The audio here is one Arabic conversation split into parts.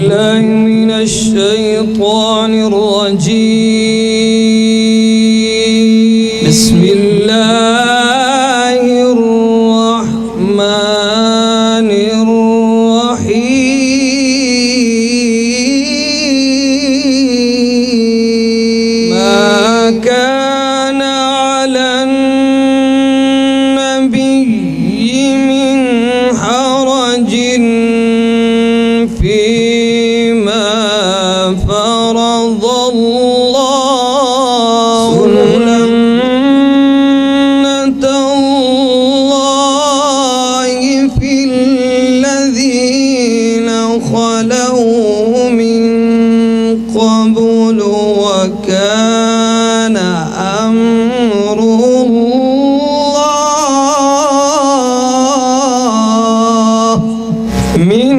بالله من الشيطان الرجيم. بسم الله الرحمن الرحيم. ما كان على النبي من حرج فيما فرض الله، سنة الله في الذين خلوا من قبل، وكان أمر الله من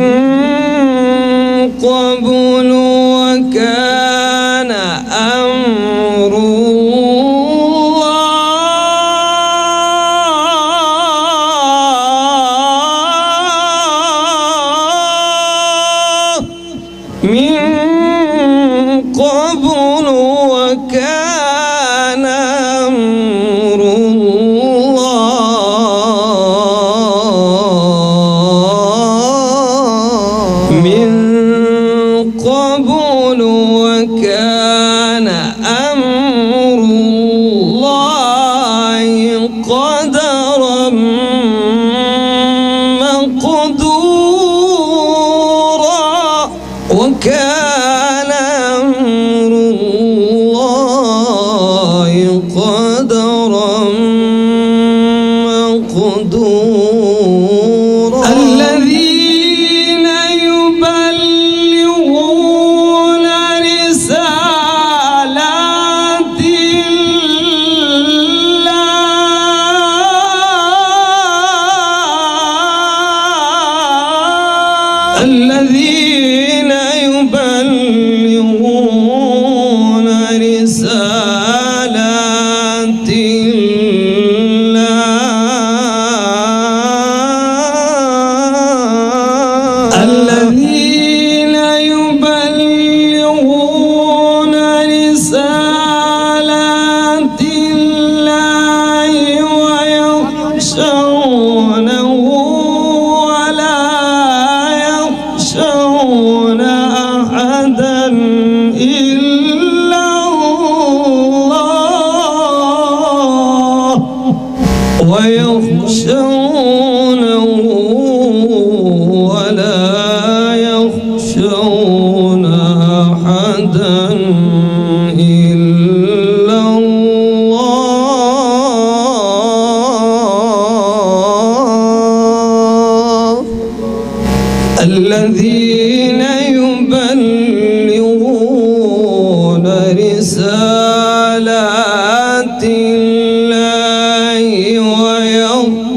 قبل، وكان أمر الله من قبل، وكان أمر الله من قبل، وكان أمر الله قدرا مقدورا، وكان أمر الله قدرا مقدورا. الذين يبلغون رسالات الله، الذين يبلغون رسالات الله، الذين يبلغون رسالات الله ويخشونه ولا يخشون أحدا إلا الله، ويخشونه ولا يخشون أحدا إلا الله. الذين يبلغون رسالات الله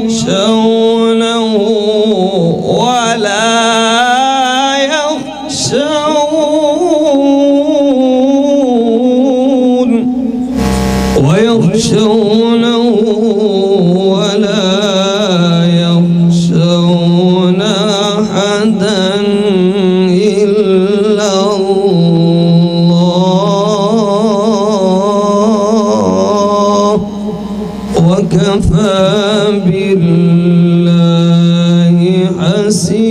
ويخشونه ولا يخشون، ويخشونه ولا يخشون أحدا إلا الله، وكفى بالله حسيبا.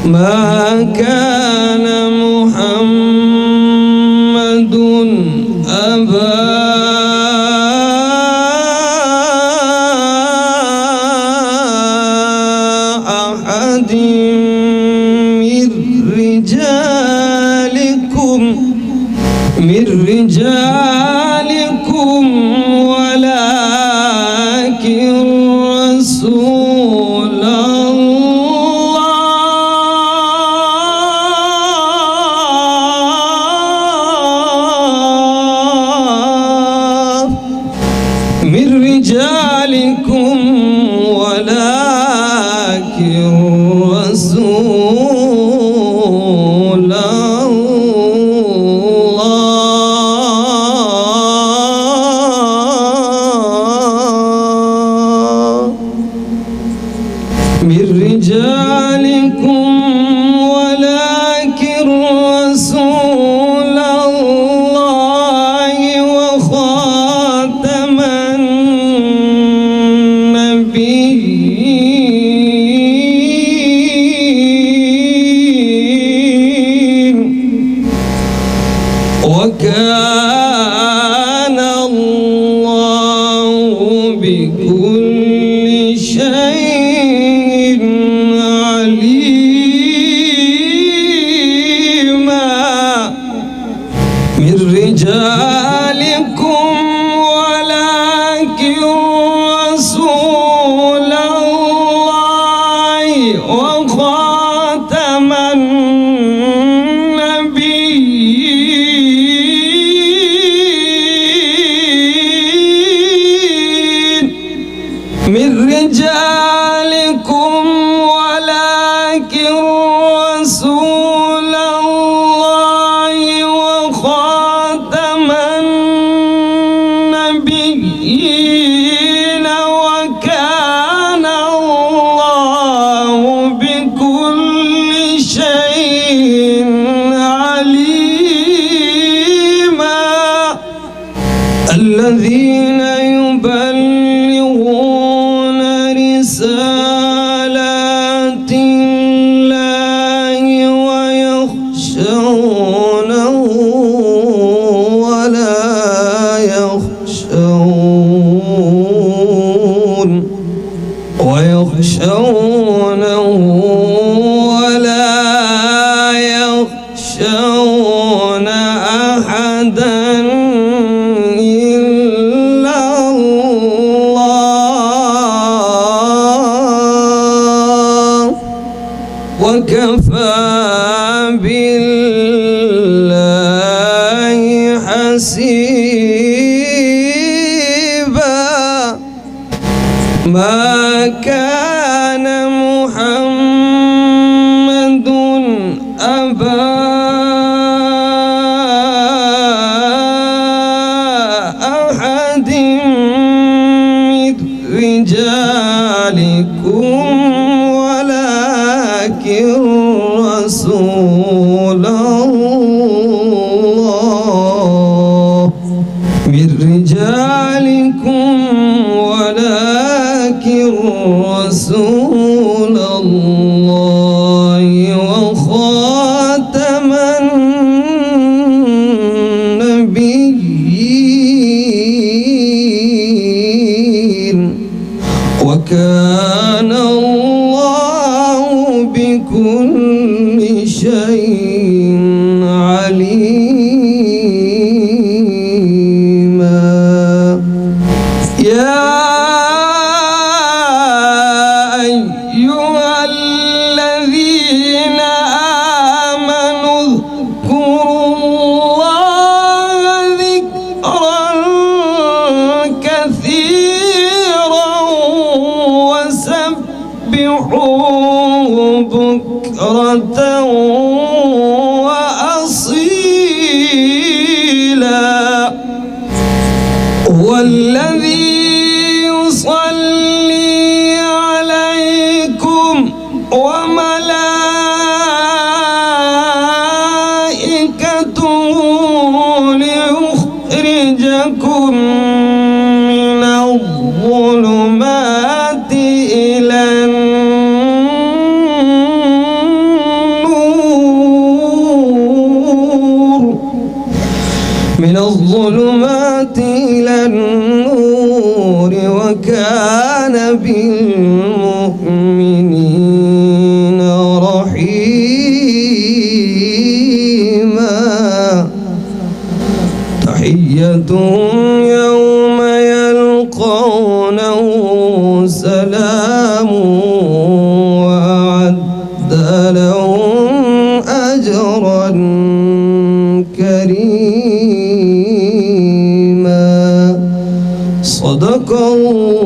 ما كان محمد أبا أحد من رجالكم ولكن رسول الله، من رجالكم ولكن رسول الله من رجالكم ولكن رسول الله وخاتم النبيين وكان الله بكل شيء عليما من رجالكم ولكن رسول الله وخاتم النبيين من رجالكم ولكن رسول الله وخاتم النبيين وكان الله بكل شيء عليما الذين يبلغون رسالات الله ويخشونه ولا يخشون أحدا إلا الله وكفى بالله حسيبا ما كان محمد أبا أحد من رجالكم ولكن رسول الله من رجالكم ولكن رسول الله وخاتم النبيين وكان الله بكل شيء عليما يا أيها الذين آمنوا اذكروا الله ذكرا كثيرا وسبحوه بكرة وأصيلا هو الذي يصلي عليكم وملائكته ليخرجكم من الظلمات إلى النور وكان بالمؤمنين رحيما تحيتهم يوم يلقونه سلام وأعد لهم أجرا كريما صدق الله